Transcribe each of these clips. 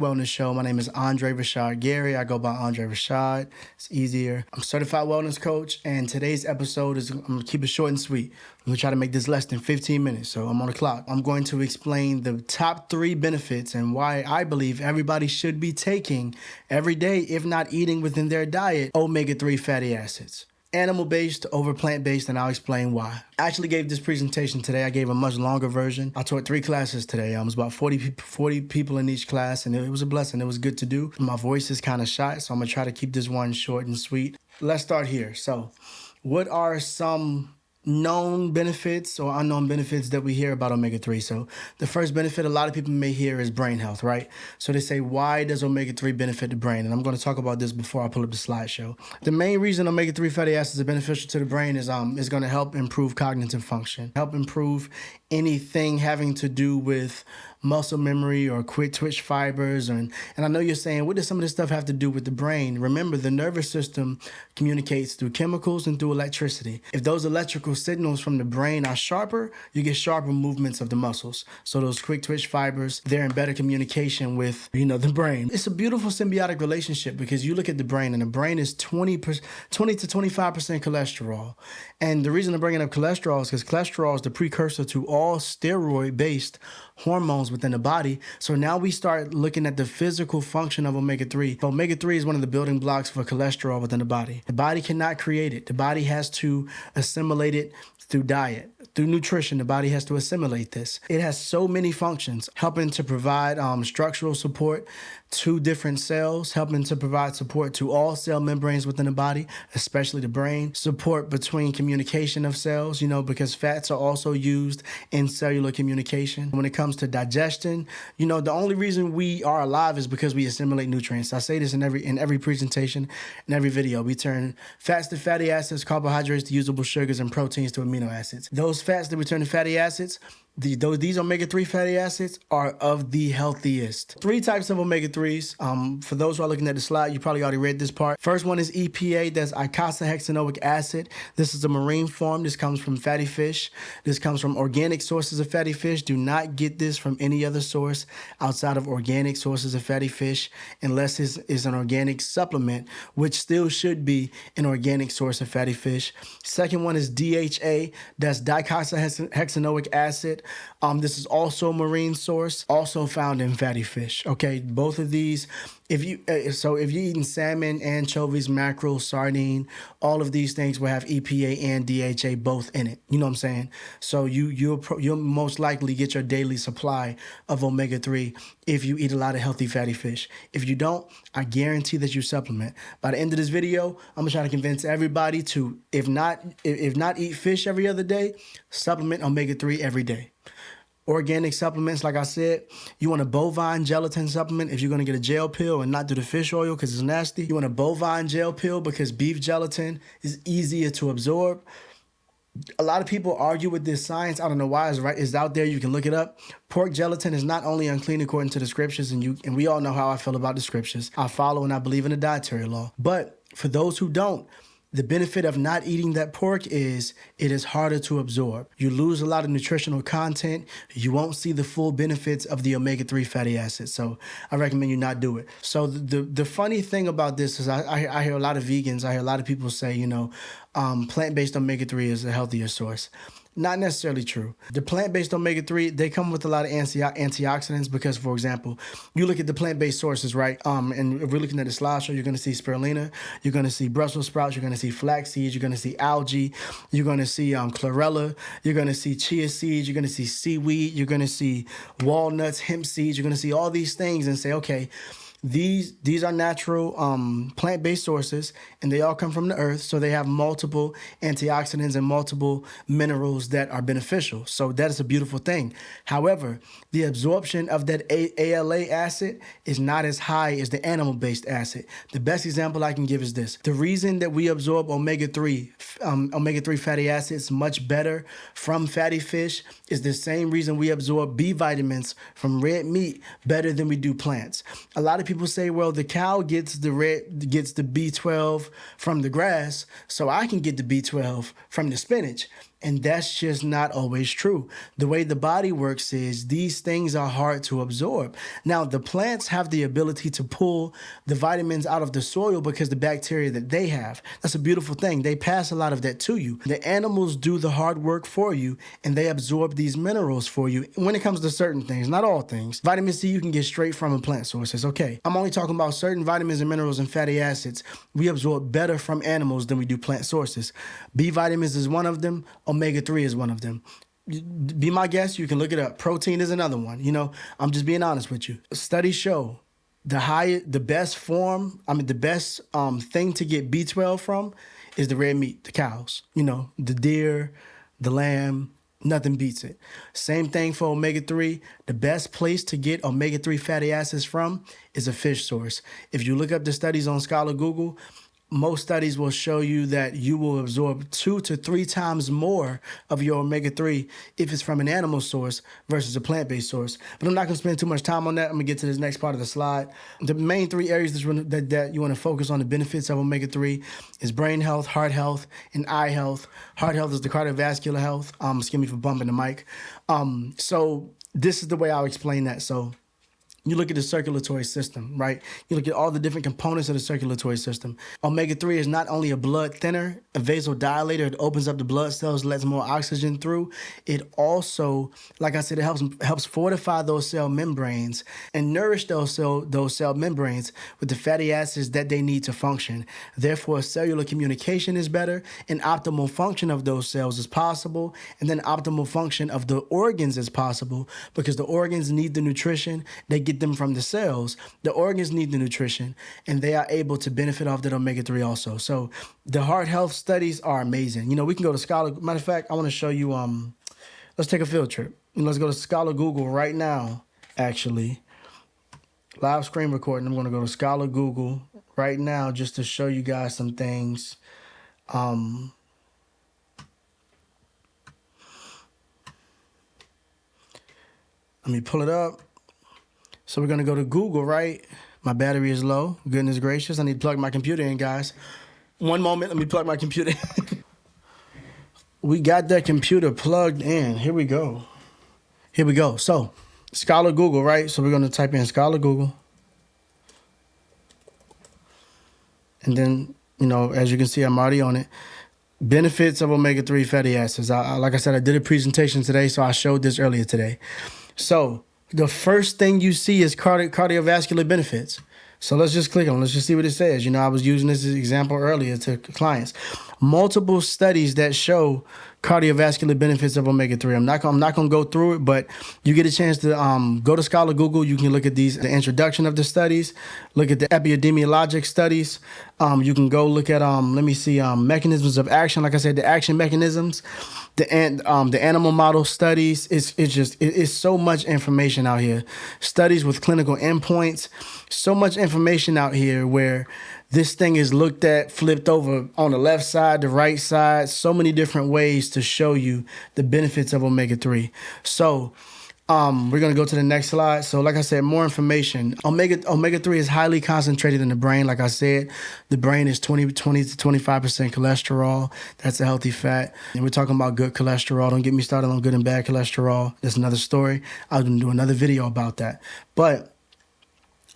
Wellness Show. My name is Andre Rashad Gary. I go by Andre Rashad. It's easier. I'm a certified wellness coach, and today's episode is, I'm going to keep it short and sweet. I'm going to try to make this less than 15 minutes, so I'm on the clock. I'm going to explain the top 3 benefits and why I believe everybody should be taking every day, if not eating within their diet, omega-3 fatty acids. Animal-based over plant-based, and I'll explain why. I actually gave this presentation today. I gave a much longer version. I taught 3 classes today. It was about 40 people in each class, and it was a blessing. It was good to do. My voice is kind of shot, so I'm going to try to keep this one short and sweet. Let's start here. So, what are some known benefits or unknown benefits that we hear about omega-3? So the first benefit a lot of people may hear is brain health, right? So they say, why does omega-3 benefit the brain? And I'm going to talk about this before I pull up the slideshow. The main reason omega-3 fatty acids are beneficial to the brain is going to help improve cognitive function, help improve anything having to do with muscle memory or quick twitch fibers. And I know you're saying, what does some of this stuff have to do with the brain? Remember, the nervous system communicates through chemicals and through electricity. If those electrical signals from the brain are sharper, you get sharper movements of the muscles. So those quick twitch fibers, they're in better communication with, the brain. It's a beautiful symbiotic relationship because you look at the brain, and the brain is 20 to 25% cholesterol. And the reason I'm bringing up cholesterol is because cholesterol is the precursor to all steroid-based hormones within the body. So now we start looking at the physical function of omega-3. Omega-3 is one of the building blocks for cholesterol within the body. The body cannot create it. The body has to assimilate it through diet, through nutrition. The body has to assimilate this. It has so many functions, helping to provide structural support to different cells, helping to provide support to all cell membranes within the body, especially the brain, support between communication of cells, because fats are also used in cellular communication. When it comes to digestion, the only reason we are alive is because we assimilate nutrients. I say this in every presentation, in every video. We turn fats to fatty acids, carbohydrates to usable sugars, and proteins to amino acids. Those fats that we turn to fatty acids, these omega-3 fatty acids are of the healthiest. 3 types of omega-3s. For those who are looking at the slide, you probably already read this part. First one is EPA, that's eicosahexaenoic acid. This is a marine form. This comes from fatty fish. This comes from organic sources of fatty fish. Do not get this from any other source outside of organic sources of fatty fish unless it's an organic supplement, which still should be an organic source of fatty fish. Second one is DHA, that's dicoxahexaenoic acid. This is also a marine source, also found in fatty fish. Okay, both of these. If you're eating salmon, anchovies, mackerel, sardine, all of these things will have EPA and DHA both in it. You know what I'm saying? So you'll most likely get your daily supply of omega-3 if you eat a lot of healthy fatty fish. If you don't, I guarantee that you supplement. By the end of this video, I'm gonna try to convince everybody to, if not eat fish every other day, supplement omega-3 every day. Organic supplements, like I said, you want a bovine gelatin supplement if you're going to get a gel pill and not do the fish oil because it's nasty. You want a bovine gel pill because beef gelatin is easier to absorb. A lot of people argue with this science. I don't know why. It's out there. You can look it up. Pork gelatin is not only unclean according to the scriptures, and we all know how I feel about the scriptures. I follow and I believe in the dietary law. But for those who don't, the benefit of not eating that pork is it is harder to absorb. You lose a lot of nutritional content. You won't see the full benefits of the omega-3 fatty acids. So I recommend you not do it. So the funny thing about this is I hear a lot of vegans, I hear a lot of people say, plant-based omega-3 is a healthier source. Not necessarily true. The plant-based omega-3, they come with a lot of antioxidants because, for example, you look at the plant-based sources, right? And if we're looking at the slideshow, you're going to see spirulina, you're going to see Brussels sprouts, you're going to see flax seeds, you're going to see algae, you're going to see chlorella, you're going to see chia seeds, you're going to see seaweed, you're going to see walnuts, hemp seeds, you're going to see all these things and say, okay, these are natural plant-based sources, and they all come from the earth, so they have multiple antioxidants and multiple minerals that are beneficial. So that is a beautiful thing. However, the absorption of that ALA acid is not as high as the animal-based acid. The best example I can give is this. The reason that we absorb omega-3 fatty acids much better from fatty fish is the same reason we absorb B vitamins from red meat better than we do plants. A lot of people say, well, the cow gets the B12 from the grass, so I can get the B12 from the spinach. And that's just not always true. The way the body works is these things are hard to absorb. Now, the plants have the ability to pull the vitamins out of the soil because the bacteria that they have. That's a beautiful thing. They pass a lot of that to you. The animals do the hard work for you, and they absorb these minerals for you. When it comes to certain things, not all things, vitamin C you can get straight from a plant source. It's okay. I'm only talking about certain vitamins and minerals and fatty acids. We absorb better from animals than we do plant sources. B vitamins is one of them. Omega-3 is one of them. Be my guest. You can look it up. Protein is another one. I'm just being honest with you. Studies show the best thing to get B12 from is the red meat, the cows. The deer, the lamb. Nothing beats it. Same thing for omega-3. The best place to get omega-3 fatty acids from is a fish source. If you look up the studies on Scholar Google, most studies will show you that you will absorb 2 to 3 times more of your omega-3 if it's from an animal source versus a plant-based source. But I'm not going to spend too much time on that. I'm going to get to this next part of the slide. The main 3 areas that you want to focus on the benefits of omega-3 is brain health, heart health, and eye health. Heart health is the cardiovascular health. Excuse me for bumping the mic. So this is the way I'll explain that. So you look at the circulatory system, right? You look at all the different components of the circulatory system. Omega-3 is not only a blood thinner, a vasodilator. It opens up the blood cells, lets more oxygen through. It also, like I said, it helps fortify those cell membranes and nourish those cell membranes with the fatty acids that they need to function. Therefore, cellular communication is better, and optimal function of those cells is possible, and then optimal function of the organs is possible because the organs need the nutrition. They get them from the cells. The organs need the nutrition, and they are able to benefit off that omega-3 also. So the heart health studies are amazing. We can go to Scholar. Matter of fact, I want to show you. Let's take a field trip. Let's go to Scholar Google right now. Actually, live screen recording. I'm going to go to Scholar Google right now just to show you guys some things. Let me pull it up. So we're going to go to Google, right? My battery is low. Goodness gracious. I need to plug my computer in, guys. One moment. Let me plug my computer in. We got that computer plugged in. Here we go. So Scholar Google, right? So we're going to type in Scholar Google. And then, as you can see, I'm already on it. Benefits of omega-3 fatty acids. Like I said, I did a presentation today, so I showed this earlier today. So the first thing you see is cardiovascular benefits. So let's just click on it. Let's just see what it says. I was using this as an example earlier to clients. Multiple studies that show cardiovascular benefits of omega-3. I'm not going to go through it, but you get a chance to go to Scholar Google. You can look at the introduction of the studies, look at the epidemiologic studies. You can go look at mechanisms of action. Like I said, the action mechanisms, the animal model studies. It's so much information out here. Studies with clinical endpoints. So much information out here where this thing is looked at, flipped over on the left side, the right side, so many different ways to show you the benefits of omega-3. So we're going to go to the next slide. So like I said, more information. Omega-3 is highly concentrated in the brain. Like I said, the brain is 20 to 25% cholesterol. That's a healthy fat. And we're talking about good cholesterol. Don't get me started on good and bad cholesterol. That's another story. I'll do another video about that. But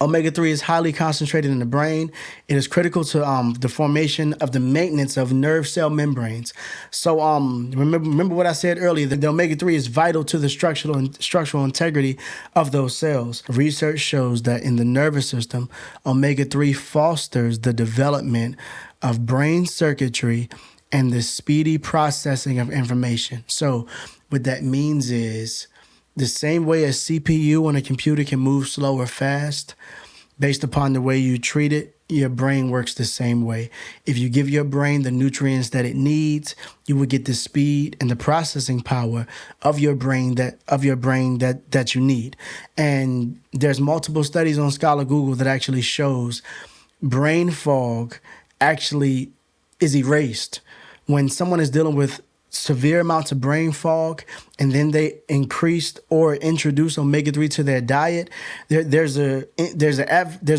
omega-3 is highly concentrated in the brain. It is critical to the formation of the maintenance of nerve cell membranes. So remember what I said earlier, that the omega-3 is vital to the structural integrity of those cells. Research shows that in the nervous system, omega-3 fosters the development of brain circuitry and the speedy processing of information. So what that means is, the same way a CPU on a computer can move slow or fast based upon the way you treat it, your brain works the same way. If you give your brain the nutrients that it needs, you will get the speed and the processing power of your brain that you need. And there's multiple studies on Scholar Google that actually shows brain fog actually is erased when someone is dealing with severe amounts of brain fog, and then they increased or introduce omega-3 to their diet. There's a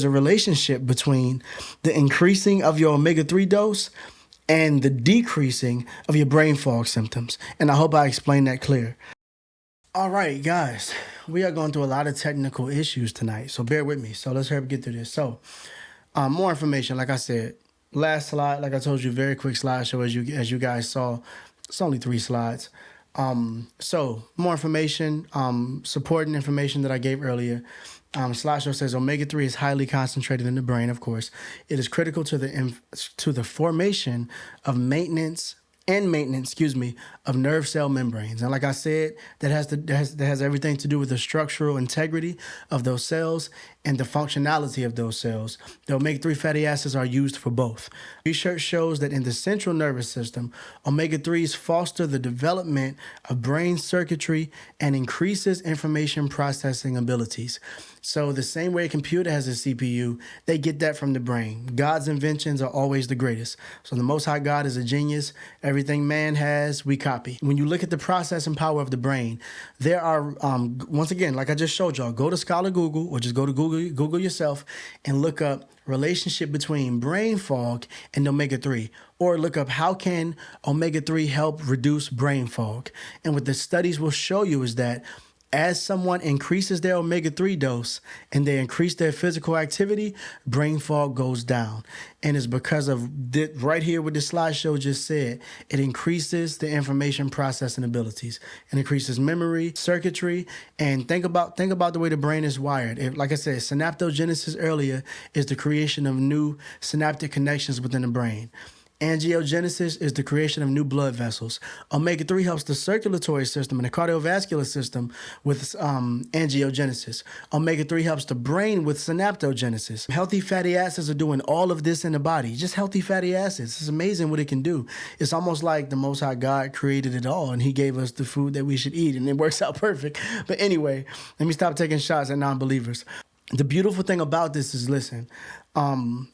relationship between the increasing of your omega-3 dose and the decreasing of your brain fog symptoms. And I hope I explained that clear. All right, guys, we are going through a lot of technical issues tonight, so bear with me. So let's hurry up and get through this. So, more information, like I said, last slide, like I told you, very quick slideshow as you guys saw. It's only 3 slides. So more information, supporting information that I gave earlier. Slideshow says omega-3 is highly concentrated in the brain, of course. It is critical to the formation of maintenance, of nerve cell membranes. And like I said, that has everything to do with the structural integrity of those cells and the functionality of those cells. The omega-3 fatty acids are used for both. Research shows that in the central nervous system, omega-3s foster the development of brain circuitry and increases information processing abilities. So the same way a computer has a CPU, they get that from the brain. God's inventions are always the greatest. So the Most High God is a genius. Everything man has, we copy. When you look at the processing power of the brain, there are, once again, like I just showed y'all, go to Scholar Google or just go to Google yourself and look up relationship between brain fog and omega-3, or look up how can omega-3 help reduce brain fog. And what the studies will show you is that as someone increases their omega-3 dose and they increase their physical activity, brain fog goes down. And it's because of right here what the slideshow just said. It increases the information processing abilities. It increases memory, circuitry, and think about the way the brain is wired. Like I said, synaptogenesis earlier is the creation of new synaptic connections within the brain. Angiogenesis is the creation of new blood vessels. Omega-3 helps the circulatory system and the cardiovascular system with angiogenesis. Omega-3 helps the brain with synaptogenesis. Healthy fatty acids are doing all of this in the body. Just healthy fatty acids. It's amazing what it can do. It's almost like the Most High God created it all and he gave us the food that we should eat and it works out perfect. But anyway, let me stop taking shots at non-believers. The beautiful thing about this is, listen,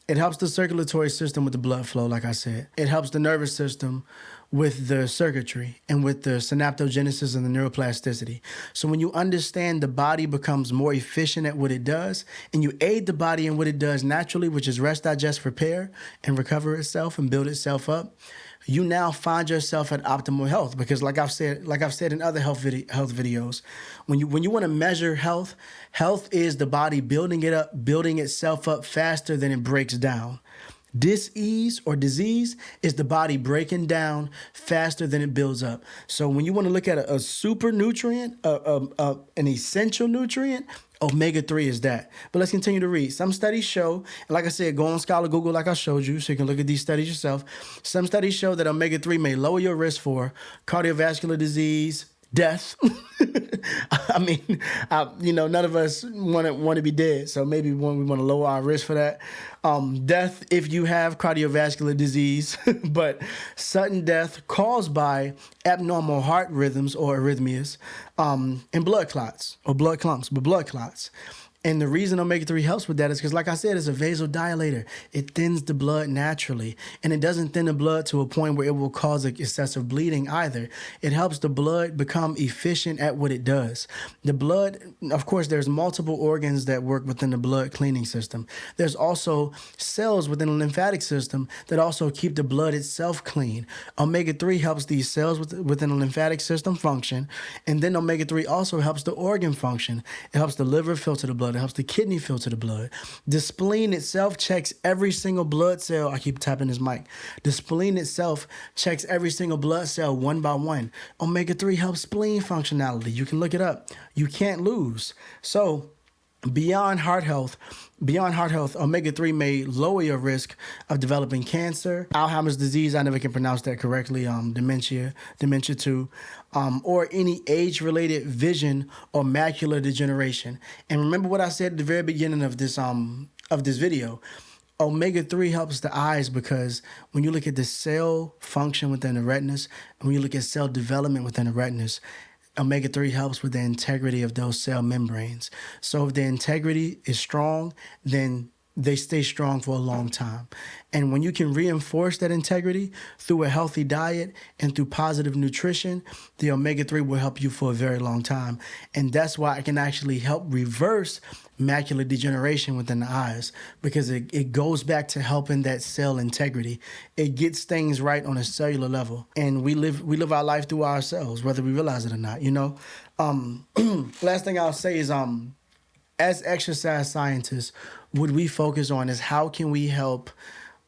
it helps the circulatory system with the blood flow, like I said. It helps the nervous system with the circuitry and with the synaptogenesis and the neuroplasticity. So when you understand the body becomes more efficient at what it does, and you aid the body in what it does naturally, which is rest, digest, repair, and recover itself and build itself up, you now find yourself at optimal health. Because like I've said in other health videos, when you want to measure health is the body building itself up faster than it breaks down. Dis-ease or disease is the body breaking down faster than it builds up. So when you want to look at a super nutrient, an essential nutrient, omega-3 is that. But let's continue to read. Some studies show, and like I said, go on Scholar Google like I showed you so you can look at these studies yourself. Some studies show that omega-3 may lower your risk for cardiovascular disease, death. I mean, none of us want to be dead, so maybe we want to lower our risk for that. Death if you have cardiovascular disease, but sudden death caused by abnormal heart rhythms or arrhythmias, and blood clots or blood clumps, but blood clots. And the reason omega-3 helps with that is because, like I said, it's a vasodilator. It thins the blood naturally. And it doesn't thin the blood to a point where it will cause excessive bleeding either. It helps the blood become efficient at what it does. The blood, of course, there's multiple organs that work within the blood cleaning system. There's also cells within the lymphatic system that also keep the blood itself clean. Omega-3 helps these cells within the lymphatic system function. And then omega-3 also helps the organ function. It helps the liver filter the blood. It helps the kidney filter the blood. The spleen itself checks every single blood cell. I keep tapping this mic. The spleen itself checks every single blood cell one by one. Omega-3 helps spleen functionality. You can look it up. You can't lose. So beyond heart health, omega-3 may lower your risk of developing cancer, Alzheimer's disease, I never can pronounce that correctly, dementia too, or any age-related vision or macular degeneration. And remember what I said at the very beginning of this video. Omega-3 helps the eyes because when you look at the cell function within the retinas, and when you look at cell development within the retinas, omega-3 helps with the integrity of those cell membranes. So if the integrity is strong, then they stay strong for a long time. And when you can reinforce that integrity through a healthy diet and through positive nutrition, the omega-3 will help you for a very long time. And that's why it can actually help reverse macular degeneration within the eyes, because it goes back to helping that cell integrity. It gets things right on a cellular level. And we live our life through our cells, whether we realize it or not, you know? Last thing I'll say is as exercise scientists, what we focus on is how can we help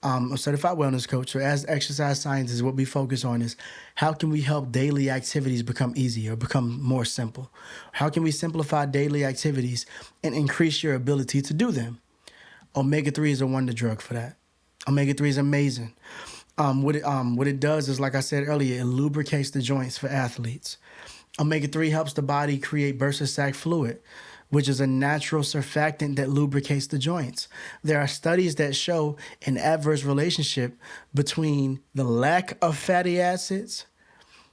a certified wellness coach. So as exercise scientists, what we focus on is how can we help daily activities become easier, become more simple? How can we simplify daily activities and increase your ability to do them? Omega-3 is a wonder drug for that. Omega-3 is amazing. What it does is, like I said earlier, it lubricates the joints for athletes. Omega-3 helps the body create bursa-sac fluid, which is a natural surfactant that lubricates the joints. There are studies that show an adverse relationship between the lack of fatty acids,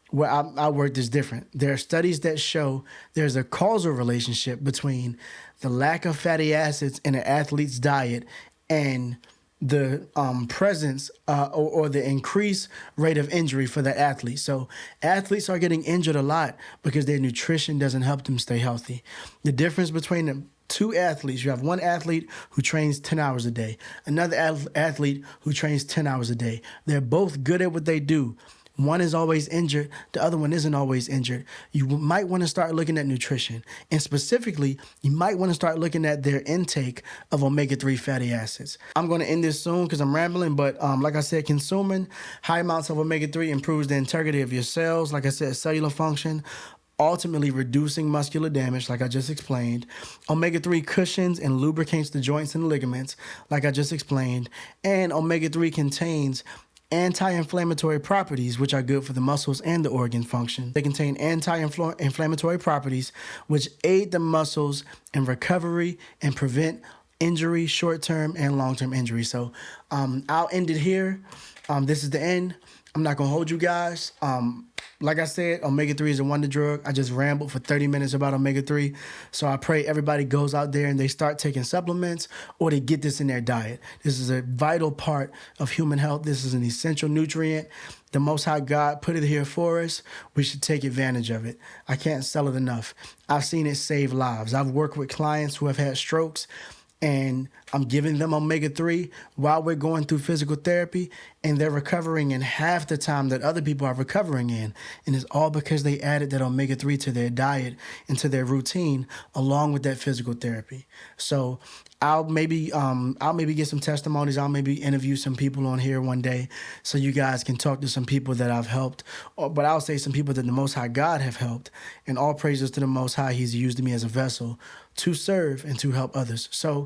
where I work this different. There are studies that show there's a causal relationship between the lack of fatty acids in an athlete's diet and the presence or the increased rate of injury for the athlete. So athletes are getting injured a lot because their nutrition doesn't help them stay healthy. The difference between the two athletes, you have one athlete who trains 10 hours a day, another athlete who trains 10 hours a day. They're both good at what they do. One is always injured, the other one isn't always injured. You might want to start looking at nutrition. And specifically, you might want to start looking at their intake of omega-3 fatty acids. I'm going to end this soon because I'm rambling, but like I said, consuming high amounts of omega-3 improves the integrity of your cells, like I said, cellular function, ultimately reducing muscular damage, like I just explained. Omega-3 cushions and lubricates the joints and ligaments, like I just explained. And omega-3 contains anti-inflammatory properties, which are good for the muscles and the organ function. They contain anti-inflammatory properties, which aid the muscles in recovery and prevent injury, short-term and long-term injury. So I'll end it here. This is the end. I'm not going to hold you guys. Like I said, omega-3 is a wonder drug. I just rambled for 30 minutes about omega-3. So I pray everybody goes out there and they start taking supplements or they get this in their diet. This is a vital part of human health. This is an essential nutrient. The Most High God put it here for us. We should take advantage of it. I can't sell it enough. I've seen it save lives. I've worked with clients who have had strokes, and I'm giving them omega-3 while we're going through physical therapy, and they're recovering in half the time that other people are recovering in. And it's all because they added that omega-3 to their diet and to their routine along with that physical therapy. So I'll maybe get some testimonies. I'll maybe interview some people on here one day so you guys can talk to some people that I've helped. But I'll say some people that the Most High God have helped. And all praises to the Most High. He's used me as a vessel to serve and to help others. So